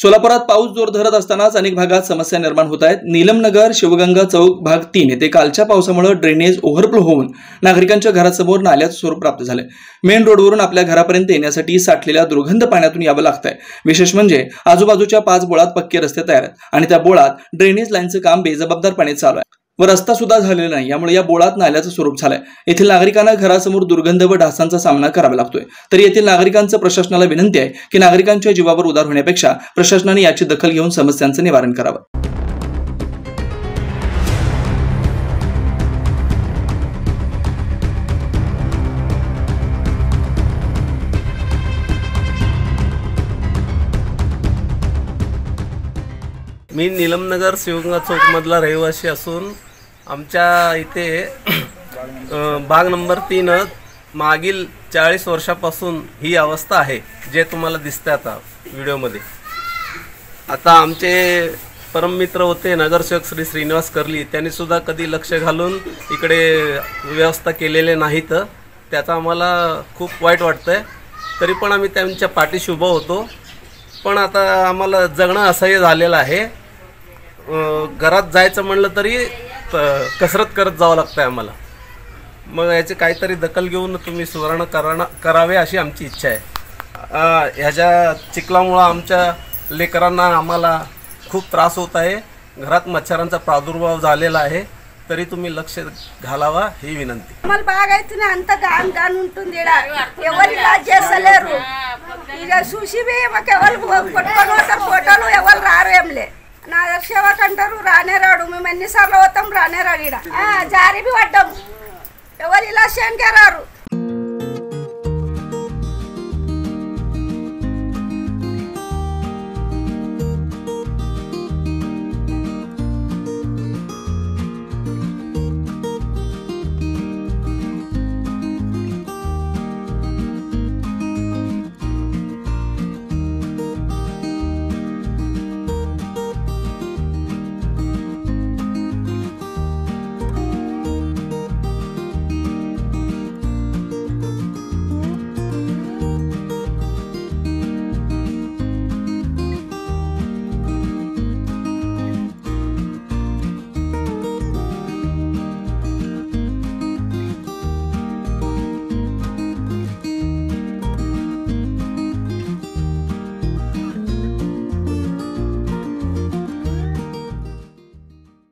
सोलापुरात पाऊस जोर धरत असतानाच अनेक भागात समस्या निर्माण होत आहेत। नीलमनगर शिवगंगा चौक भाग 3 येथे कालच्या पावसामुळे ड्रेनेज ओव्हरफ्लो होऊन नागरिकांच्या घरासमोर नाल्याचं स्वरूप प्राप्त झालंय। मेन रोडवरून आपल्या घरापर्यंत येण्यासाठी साठलेल्या दुर्गंध पाण्यातून यावं लागतंय। विशेष म्हणजे आजूबाजूच्या 5 बोळात पक्के रस्ते तयार आहेत आणि त्या बोळात ड्रेनेज लाईनचं काम बेजबाबदारपणे चालू आहे व रस्ता सुद्धा झालेला नाही। यामुळे या बोळात नाल्याचं स्वरूप झालंय। येथील नागरिकांना घरासमोर दुर्गंध व डासांचा सामना करावा लागतोय। तरी येथील नागरिकांचं प्रशासनाला विनंती आहे की नागरिकांच्या जीवावर उदार होण्यापेक्षा प्रशासनाने याची दखल घेऊन समस्यांचं निवारण करावं। मी नीलमनगर शिवगंगा चौकमधला रहिवासी असून आमच्या इथे भाग नंबर 3 मागील 40 वर्षापासून ही अवस्था आहे जे तुम्हाला दिसते आता व्हिडिओमध्ये। आता आमचे परममित्र होते नगरसेवक श्री श्रीनिवास कर्ली, त्यांनी सुद्धा कधी लक्ष घालून इकडे व्यवस्था केलेले नाहीत। त्याचा आम्हाला खूप वाईट वाटतंय। तरी पण आम्ही त्यांच्या पाठीशी उभं होतो। पण आता आम्हाला जगणं असह्य झालेलं आहे। घरात जायचं म्हणलं तरी कसरत करत जावं लागतं आम्हाला। मग याची काहीतरी दखल घेऊन तुम्ही सुधारणा करावे अशी आमची इच्छा आहे। ह्याच्या चिखलामुळं आमच्या लेकरांना आम्हाला खूप त्रास होत आहे। घरात मच्छरांचा प्रादुर्भाव झालेला आहे। तरी तुम्ही लक्ष घालावा ही विनंती। मल बागायतने अंत गान गान ఉంటుందిడా ఎవరి రాజ్ చేసలేరు ఇక చూసివి మాకెవల్ కొట్టుకొని ఫోటోలు ఎవరు రారు ఏంలే నా సేవక్ అంటారు రానే రాడు మేము ఎన్నిసార్లు పోతాం రానే రాడు ఇడ జారి బి పడ్డాం ఎవరు ఇలా షేన్కే రారు।